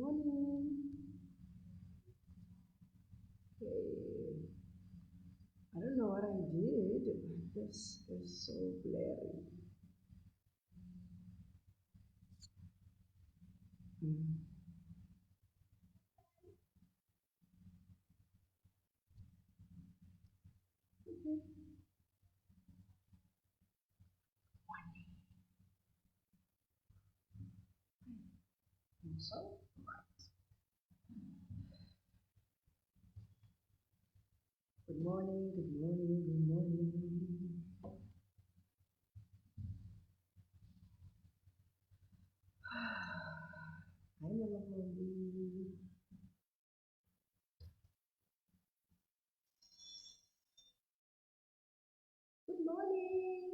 morning. Okay. I don't know what I did, but this is so blurry. Mm. Okay. So, good morning, good morning, good morning. Hi, Melody. Good morning.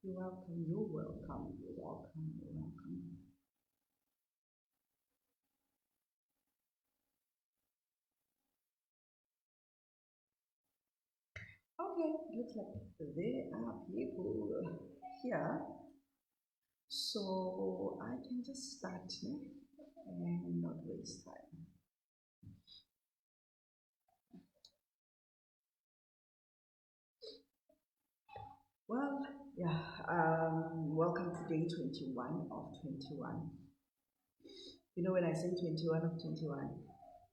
You're welcome, you're welcome, you're welcome, you're welcome. Okay, looks like there are people here. So I can just start and not waste time. Well, yeah, welcome to day 21 of 21. You know, when I say 21 of 21,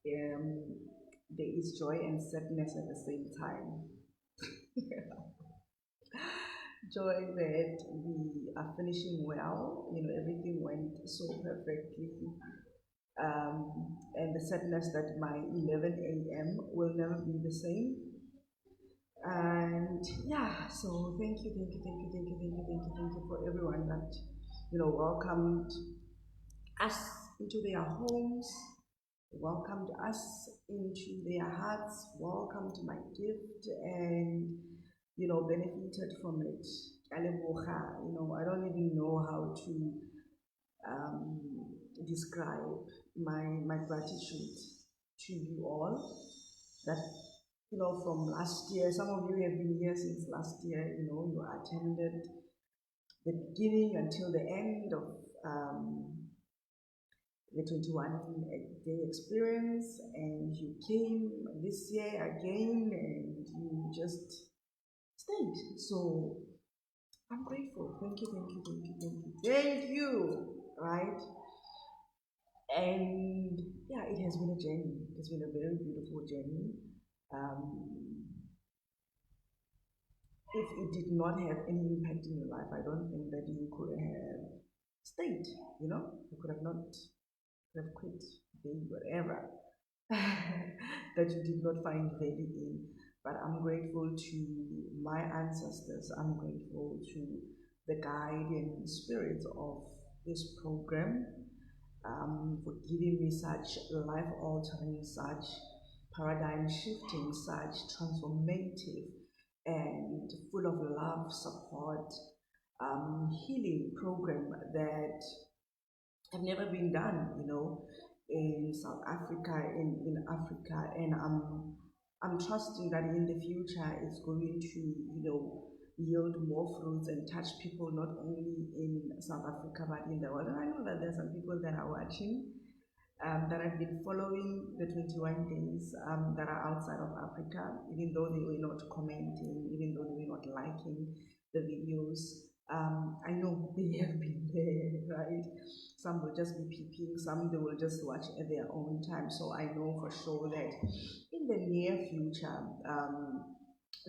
there is joy and sadness at the same time. Joy that we are finishing well, you know, everything went so perfectly. And the sadness that my 11 a.m. will never be the same. And yeah, so thank you, thank you, thank you, thank you, thank you, thank you, thank you for everyone that, welcomed us into their homes, welcomed us into their hearts, welcomed my gift, and benefited from it. Aleboha, I don't even know how to um, describe my gratitude to you all. That from last year, some of you have been here since last year. You attended the beginning until the end of the 21 day experience, and you came this year again, and you just stayed. So I'm grateful. Thank you, thank you, thank you, thank you, thank you. Right? And yeah, it has been a journey. It has been a very beautiful journey. Um, if it did not have any impact in your life, I don't think that you could have stayed. You could have not have quit, doing whatever that you did not find value in. But I'm grateful to my ancestors. I'm grateful to the guiding spirits of this program, for giving me such life altering, such paradigm shifting, such transformative and full of love, support, healing program that have never been done, in South Africa, in Africa, and I'm trusting that in the future it's going to, yield more fruits and touch people not only in South Africa but in the world. And I know that there's some people that are watching, that have been following the 21 days, that are outside of Africa, even though they were not commenting, even though they were not liking the videos. I know they have been there, right? Some will just be peeping, some they will just watch at their own time. So I know for sure that in the near future,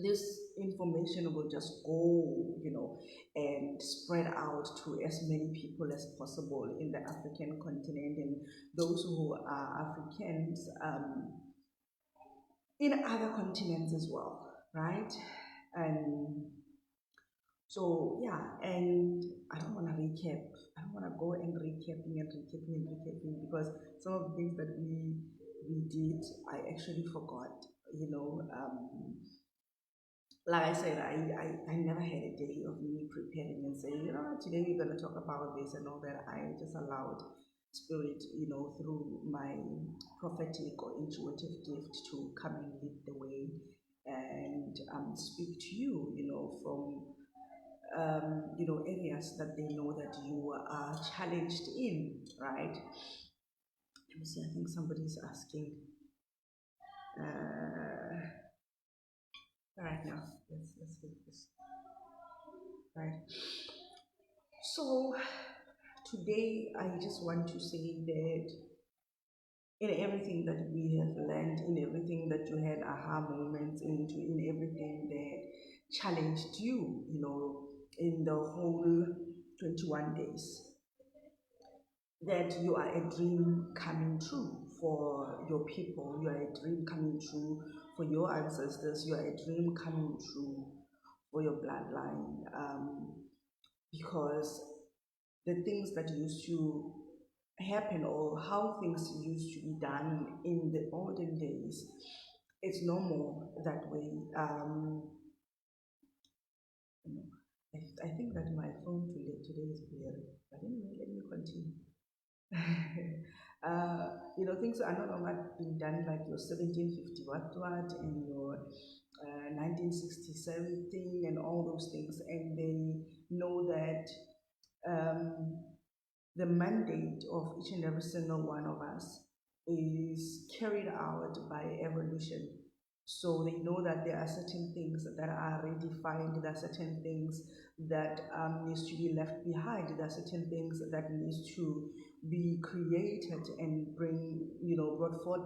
this information will just go, and spread out to as many people as possible in the African continent, and those who are Africans, in other continents as well, right? And so yeah, and I don't want to recap. I don't want to go and recapping and recapping and recapping, because some of the things that we did, I actually forgot. Like I said, I never had a day of me preparing and say, you know, today we're going to talk about this and all that. I just allowed Spirit, through my prophetic or intuitive gift to come and lead the way and speak to you, from areas that they know that you are challenged in, right? Let me see, I think somebody's asking. All right, now let's get this right. So today I just want to say that in everything that we have learned, in everything that you had aha moments into, in everything that challenged you, in the whole 21 days, that you are a dream coming true for your people, you are a dream coming true for your ancestors, you are a dream coming true for your bloodline, because the things that used to happen or how things used to be done in the olden days, it's no more that way. I think that my phone today is blurry, but anyway, let me continue. Things are no longer being done like your 1750 what and your 1967 thing and all those things, and they know that um, the mandate of each and every single one of us is carried out by evolution. So they know that there are certain things that are redefined, there are certain things that needs to be left behind, there are certain things that needs to be created and brought forth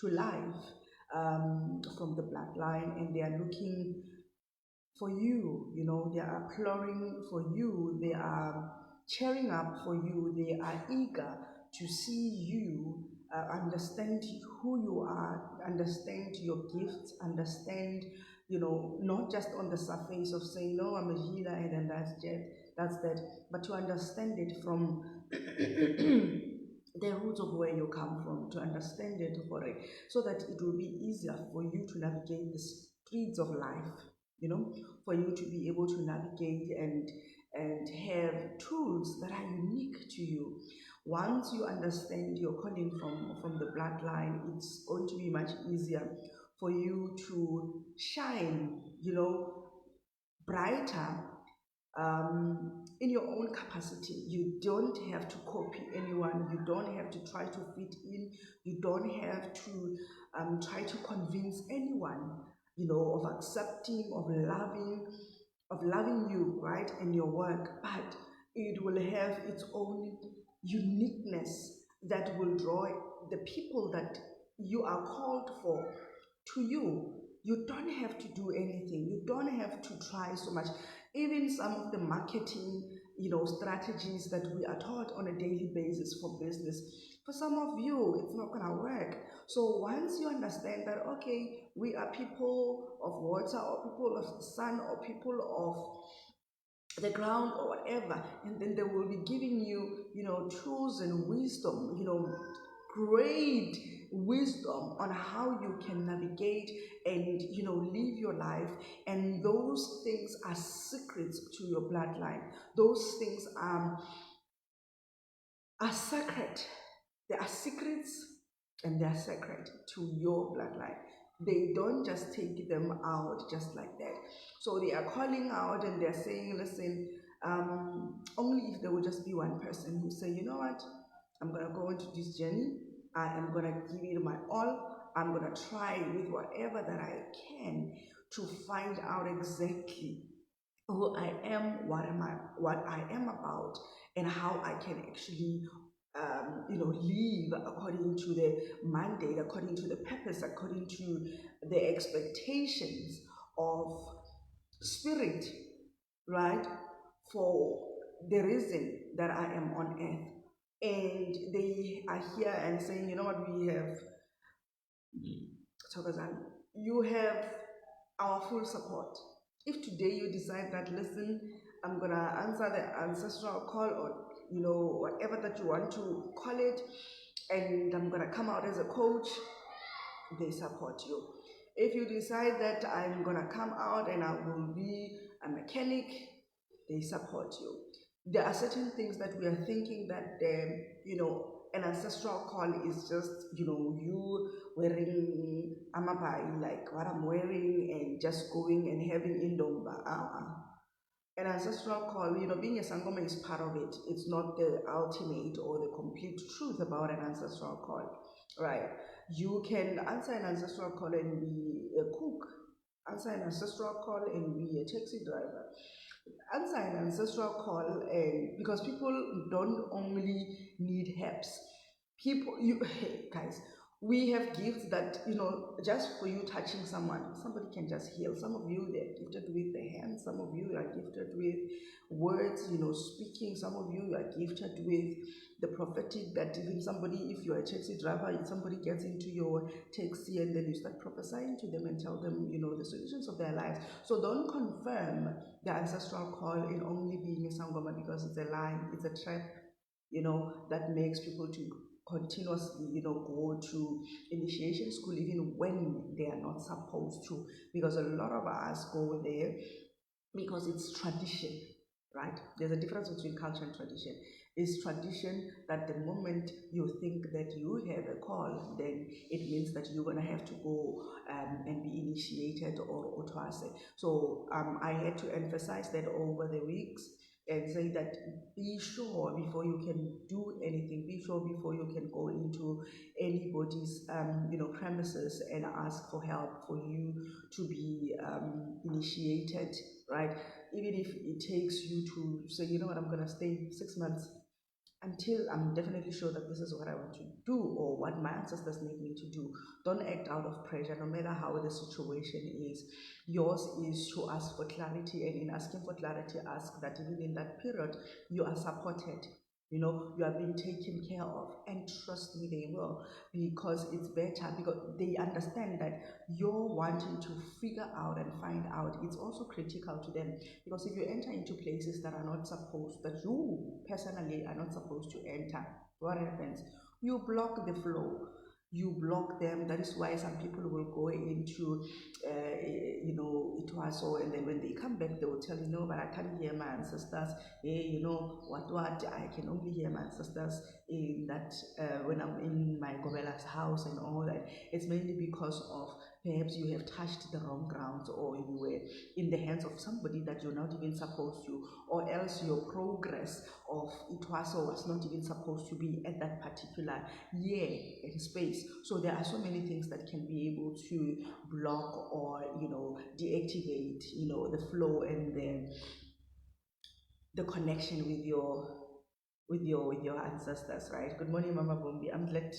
to life from the bloodline, and they are looking for you, they are applauding for you, they are cheering up for you, they are eager to see you understand who you are, understand your gifts, understand, not just on the surface of saying, no, I'm a healer and then that's that, but to understand it from the roots of where you come from, to understand it, so that it will be easier for you to navigate the streets of life, for you to be able to navigate and have tools that are unique to you. Once you understand your calling from the bloodline, it's going to be much easier for you to shine, brighter in your own capacity. You don't have to copy anyone. You don't have to try to fit in. You don't have to try to convince anyone, of accepting, of loving you, right, and your work. But it will have its own uniqueness that will draw the people that you are called for to you. You don't have to do anything. You don't have to try so much. Even some of the marketing, strategies that we are taught on a daily basis for business, for some of you, it's not gonna work. So once you understand that, okay, we are people of water, or people of the sun, or people of the ground, or whatever, and then they will be giving you, tools and wisdom, great wisdom on how you can navigate and live your life, and those things are secrets to your bloodline. Those things are sacred. They are secrets, and they are sacred to your bloodline. They don't just take them out just like that. So they are calling out and they're saying, listen, only if there will just be one person who say, you know what, I'm going to go into this journey. I am going to give it my all. I'm going to try with whatever that I can to find out exactly who I am, what I am about, and how I can actually, live according to the mandate, according to the purpose, according to the expectations of spirit, right? For the reason that I am on earth. And they are here and saying, you know what, we have, Thokozan, you have our full support. If today you decide that, listen, I'm gonna answer the ancestral call, or whatever that you want to call it, and I'm gonna come out as a coach, they support you. If you decide that I'm gonna come out and I will be a mechanic, they support you. There are certain things that we are thinking that, an ancestral call is just, you wearing amapai, like what I'm wearing, and just going and having indomba. An ancestral call, being a Sangoma is part of it. It's not the ultimate or the complete truth about an ancestral call, right? You can answer an ancestral call and be a cook, answer an ancestral call and be a taxi driver, answer an ancestral call, and because people don't only need helps. People, you hey, guys, we have gifts that, just for you touching someone, somebody can just heal. Some of you, they're gifted with the hands. Some of you are gifted with words, speaking. Some of you are gifted with the prophetic, that even somebody, if you're a taxi driver, if somebody gets into your taxi and then you start prophesying to them and tell them, the solutions of their lives. So don't confirm the ancestral call in only being a sangoma, because it's a lie, it's a trap, that makes people to continuously, go to initiation school even when they are not supposed to, because a lot of us go there because it's tradition, right? There's a difference between culture and tradition. It's tradition that the moment you think that you have a call, then it means that you're going to have to go and be initiated or otwase. So I had to emphasize that over the weeks and say that be sure before you can do anything, be sure before you can go into anybody's premises and ask for help for you to be initiated, right? Even if it takes you to say, you know what, I'm going to stay 6 months until I'm definitely sure that this is what I want to do or what my ancestors need me to do. Don't act out of pressure, no matter how the situation is. Yours is to ask for clarity, and in asking for clarity, ask that even in that period, you are supported. You are being taken care of, and trust me, they will, because it's better, because they understand that you're wanting to figure out and find out. It's also critical to them, because if you enter into places that are not supposed, that you personally are not supposed to enter, what happens? You block the flow. You block them. That is why some people will go into, it was so, and then when they come back, they will tell you, no, but I can't hear my ancestors. Hey, what? I can only hear my ancestors in that when I'm in my Gobela's house and all that. It's mainly because of perhaps you have touched the wrong grounds, or you were in the hands of somebody that you're not even supposed to, or else your progress of it was not even supposed to be at that particular year and space. So there are so many things that can be able to block or deactivate the flow and the connection with your ancestors, right? Good morning, Mama Bombi. I'm glad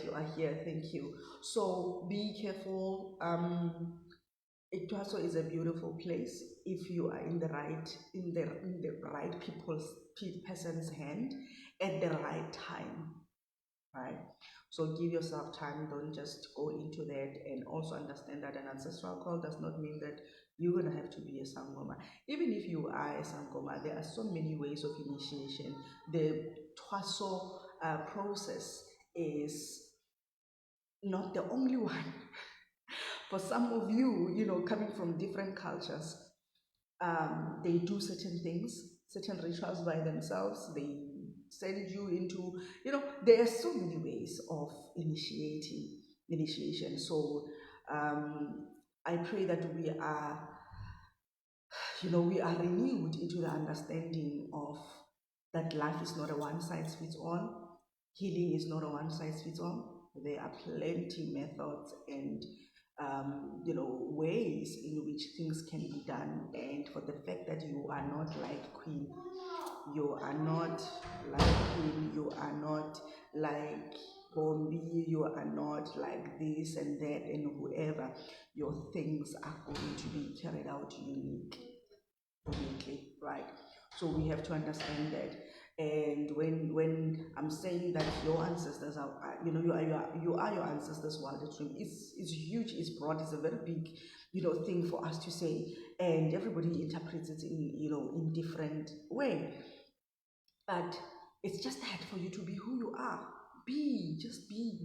you are here. Thank you. So be careful. It also is a beautiful place if you are in the right person's hand at the right time, right? So give yourself time, don't just go into that, and also understand that an ancestral call does not mean that you're gonna have to be a sangoma. Even if you are a sangoma, there are so many ways of initiation. The twaso process is not the only one. For some of you, coming from different cultures, they do certain things, certain rituals by themselves. They send you into, there are so many ways of initiation. So I pray that we are renewed into the understanding of that life is not a one size fits all. Healing is not a one size fits all. There are plenty methods and ways in which things can be done. And for the fact that you are not like Queen, you are not like Queen, you are not like Bombi, you are not like this and that and whoever, your things are going to be carried out uniquely, right? So we have to understand that. And when I'm saying that your ancestors are, you are your ancestors' wildest dream, it's huge, it's broad, it's a very big, thing for us to say, and everybody interprets it in different way. But it's just that for you to be who you are, just be.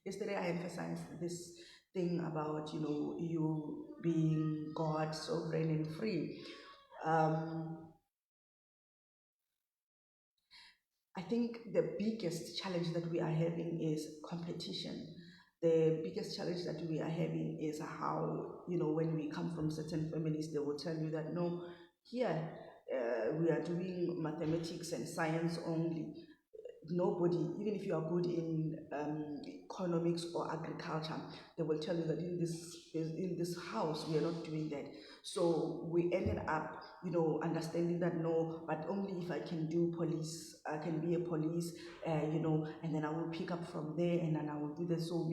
Yesterday I emphasized this thing about you being God, sovereign and free. Um, I think the biggest challenge that we are having is competition. The biggest challenge that we are having is how, when we come from certain families, they will tell you that no, here we are doing mathematics and science only. Nobody, even if you are good in economics or agriculture, they will tell you that in this house we are not doing that. So we ended up, understanding that no, but only if I can do police, I can be a police, and then I will pick up from there, and then I will do this. So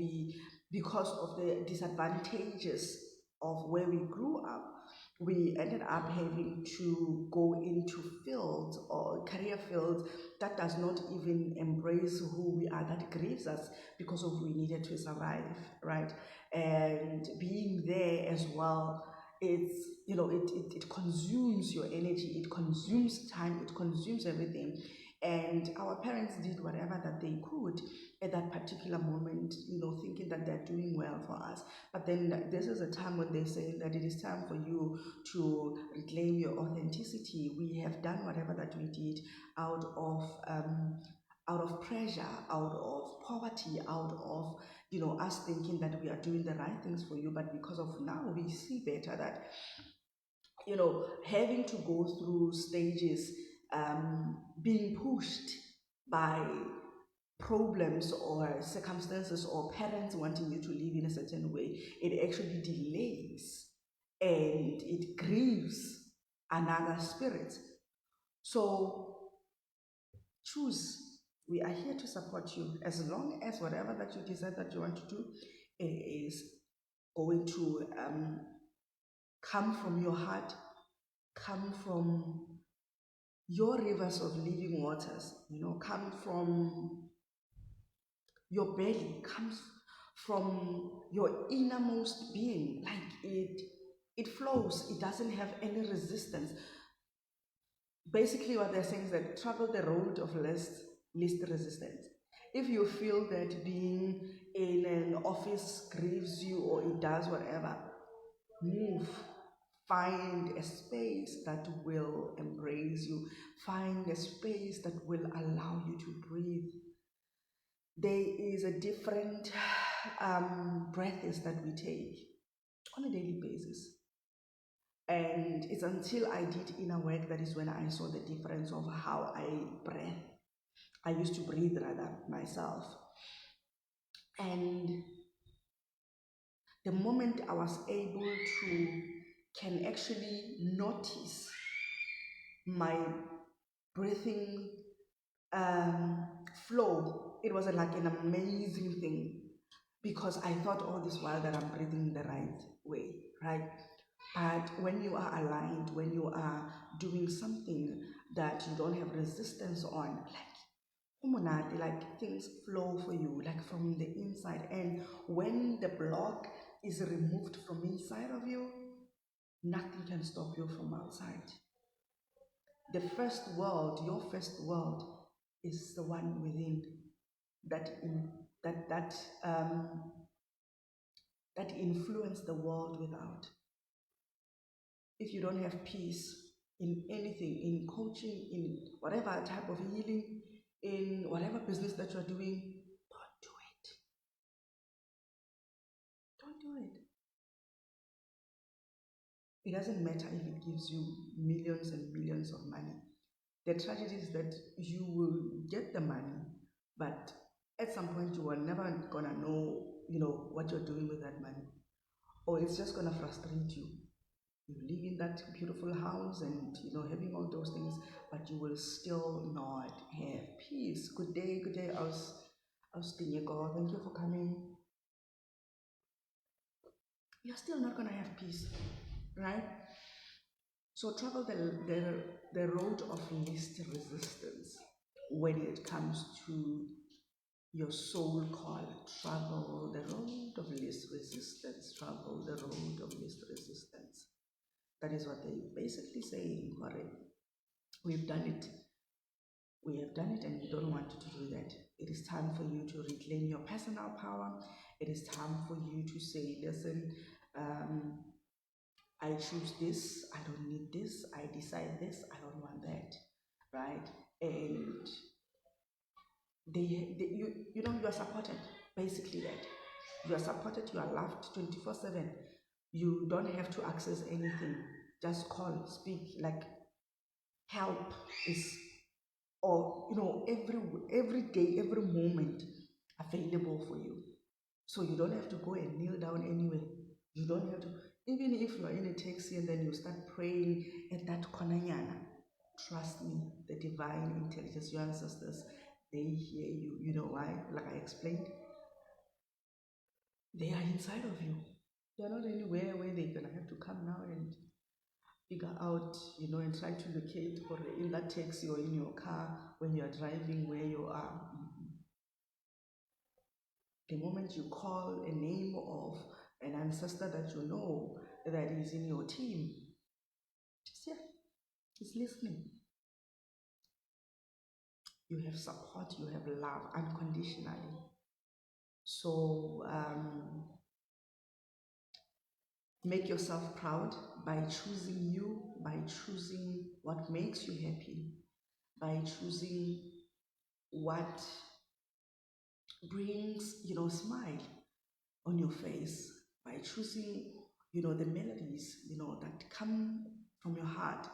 because of the disadvantages of where we grew up, we ended up having to go into fields or career fields that does not even embrace who we are, that grieves us because of we needed to survive, right? And being there as well, it consumes your energy, it consumes time, it consumes everything. And our parents did whatever that they could at that particular moment, thinking that they're doing well for us. But then this is a time when they're saying that it is time for you to reclaim your authenticity. We have done whatever that we did out of pressure, out of poverty, out of us thinking that we are doing the right things for you. But because of now, we see better that having to go through stages, being pushed by problems or circumstances or parents wanting you to live in a certain way, it actually delays and it grieves another spirit. So choose. We are here to support you as long as whatever that you decide that you want to do, it is going to come from your heart, come from your rivers of living waters, come from your belly, comes from your innermost being. Like it flows, it doesn't have any resistance. Basically what they're saying is that travel the road of least resistance. If you feel that being in an office grieves you or it does whatever, move. Find a space that will embrace you. Find a space that will allow you to breathe. There is a different breaths that we take on a daily basis. And it's until I did inner work that is when I saw the difference of how I breathe. I used to breathe rather myself. And the moment I was able to can actually notice my breathing flow, it was like an amazing thing because I thought all this while that I'm breathing the right way, right? But when you are aligned, when you are doing something that you don't have resistance on, like things flow for you, like from the inside. And when the block is removed from inside of you, nothing can stop you from outside. The first world, your first world, is the one within that in, that influence the world without. If you don't have peace in anything, in coaching, in whatever type of healing, in whatever business that you're doing, don't do it. Don't do it. It doesn't matter if it gives you millions and millions of money. The tragedy is that you will get the money, but at some point you are never gonna know, what you're doing with that money, or it's just gonna frustrate you. You live in that beautiful house and having all those things, but you will still not have peace. Good day, good day. I was Tinyeko. Thank you for coming. You're still not gonna have peace, right? So travel the road of least resistance when it comes to your soul call. Travel the road of least resistance. Travel the road of least resistance. That is what they basically say in Kore. We've done it. We have done it and we don't want to do that. It is time for you to reclaim your personal power. It is time for you to say, listen, um, I choose this, I don't need this, I decide this, I don't want that, right? And you know, you are supported, basically that. You are supported, you are loved 24/7. You don't have to access anything. Just call, speak, like help is, or you know, every day, every moment available for you. So you don't have to go and kneel down anyway. You don't have to, even if you are in a taxi and then you start praying at that konanyana, trust me, the divine intelligence, your ancestors, they hear you. You know why? Like I explained, they are inside of you. They're not anywhere where they're gonna have to come now and figure out, you know, and try to locate or in that taxi or in your car when you are driving where you are. The moment you call a name of an ancestor that you know that is in your team, just yeah, he's listening. You have support, you have love unconditionally. So make yourself proud by choosing you, by choosing what makes you happy, by choosing what brings, you know, smile on your face, by choosing, you know, the melodies, you know, that come from your heart.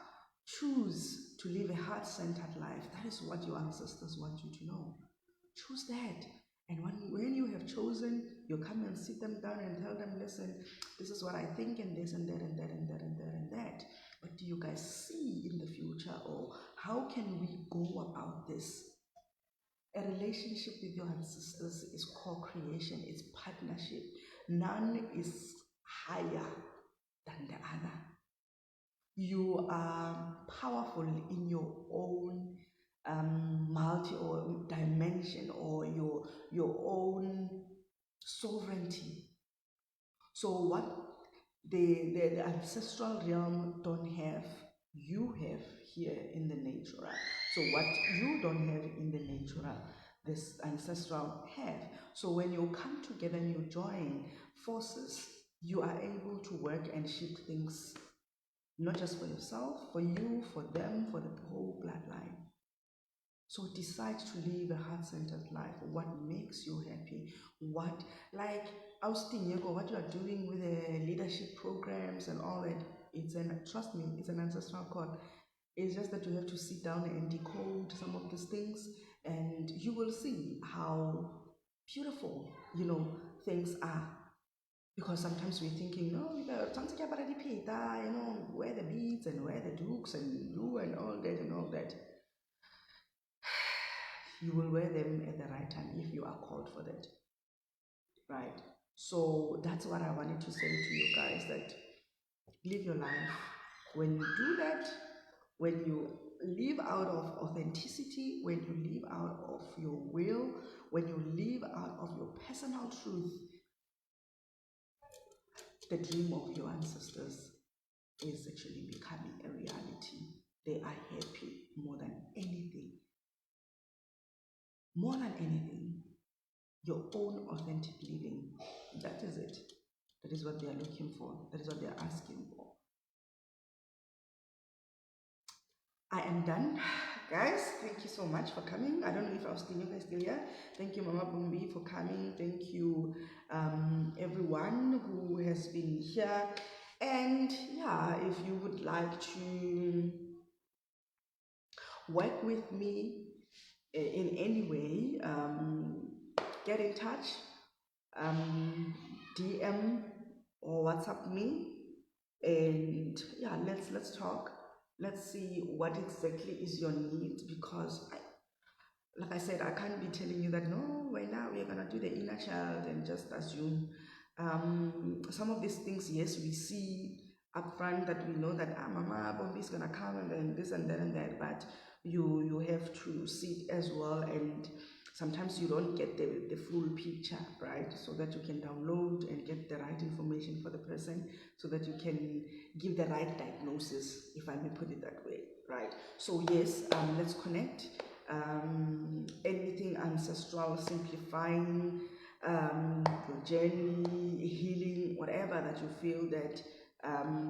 Choose to live a heart-centered life. That is what your ancestors want you to know. Choose that. And when you have chosen, you come and sit them down and tell them, listen, this is what I think, and this and that and that and that and that and that. What do you guys see in the future? Or how can we go about this? A relationship with your ancestors is co-creation, it's partnership. None is higher than the other. You are powerful in your own multi or dimension, or your own sovereignty. So what the ancestral realm don't have, you have here in the natural. So what you don't have in the natural, this ancestral have. So when you come together and you join forces, you are able to work and shift things, not just for yourself, for you, for them, for the whole bloodline. So decide to live a heart-centered life. What makes you happy? What, like Austin Yeko, what you are doing with the leadership programs and all that, trust me, it's an ancestral code. It's just that you have to sit down and decode some of these things, and you will see how beautiful, you know, things are. Because sometimes we're thinking, no, you know, wear the beads and wear the dukes and do and all that and all that. You will wear them at the right time if you are called for that, right? So that's what I wanted to say to you guys, that live your life. When you do that, when you live out of authenticity, when you live out of your will, when you live out of your personal truth, the dream of your ancestors is actually becoming a reality. They are happy more than anything. More than anything, your own authentic living. That is it. That is what they are looking for. That is what they are asking for. I am done. Guys, thank you so much for coming. I don't know if I was still, you guys still here. Thank you, Mama Bumbi, for coming. Thank you, everyone who has been here. And yeah, if you would like to work with me in any way, get in touch, DM or WhatsApp me, and yeah, let's talk. Let's see what exactly is your need, because like I said, I can't be telling you that no, right now we're gonna do the inner child and just assume. Some of these things, yes, we see upfront that we know that Mama Bombi is gonna come and then this and that and that, but you have to see it as well, and sometimes you don't get the full picture, right? So that you can download and get the right information for the person, so that you can give the right diagnosis, if I may put it that way, right? So yes, let's connect. Anything ancestral, simplifying your journey, healing, whatever that you feel that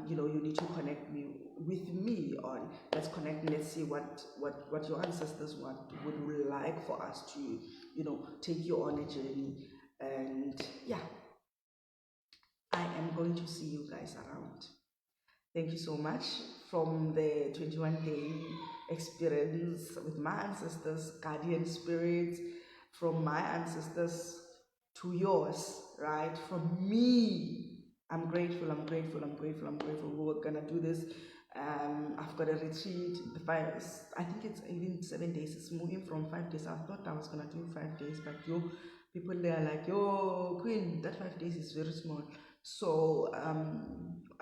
you need to connect me with me on. Let's connect. Let's see what your ancestors would like for us to, take you on a journey. And yeah, I am going to see you guys around. Thank you so much from the 21-day experience with my ancestors, guardian spirits, from my ancestors to yours, right? From me. I'm grateful, I'm grateful, I'm grateful, I'm grateful. We're gonna do this. I've got a retreat. I think it's even 7 days. It's moving from 5 days. I thought I was gonna do 5 days, but people there are like, yo, Queen, that 5 days is very small. So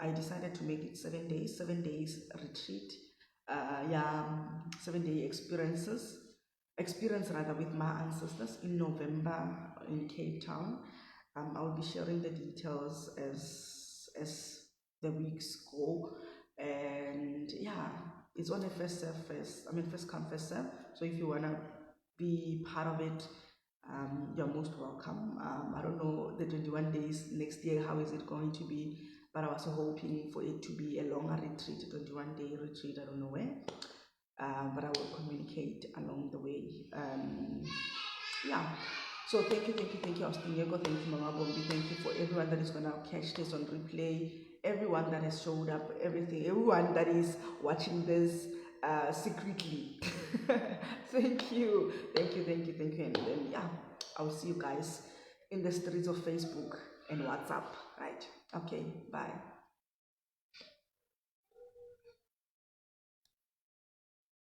I decided to make it 7 days, 7 days retreat. Yeah, 7 day experience rather with my ancestors in November in Cape Town. I'll be sharing the details as the weeks go, and yeah, it's on a first serve first. I mean, first come first serve. So if you wanna be part of it, you're most welcome. I don't know the 21 days next year, how is it going to be, but I was hoping for it to be a longer retreat, a 21-day retreat. I don't know where, but I will communicate along the way. Yeah. So thank you, thank you, thank you, Austin Diego, thank you, Mama Bombi, thank you for everyone that is gonna catch this on replay, everyone that has showed up, everyone that is watching this secretly. Thank you, thank you, thank you, thank you, and then yeah, I'll see you guys in the streets of Facebook and WhatsApp, right? Okay, bye.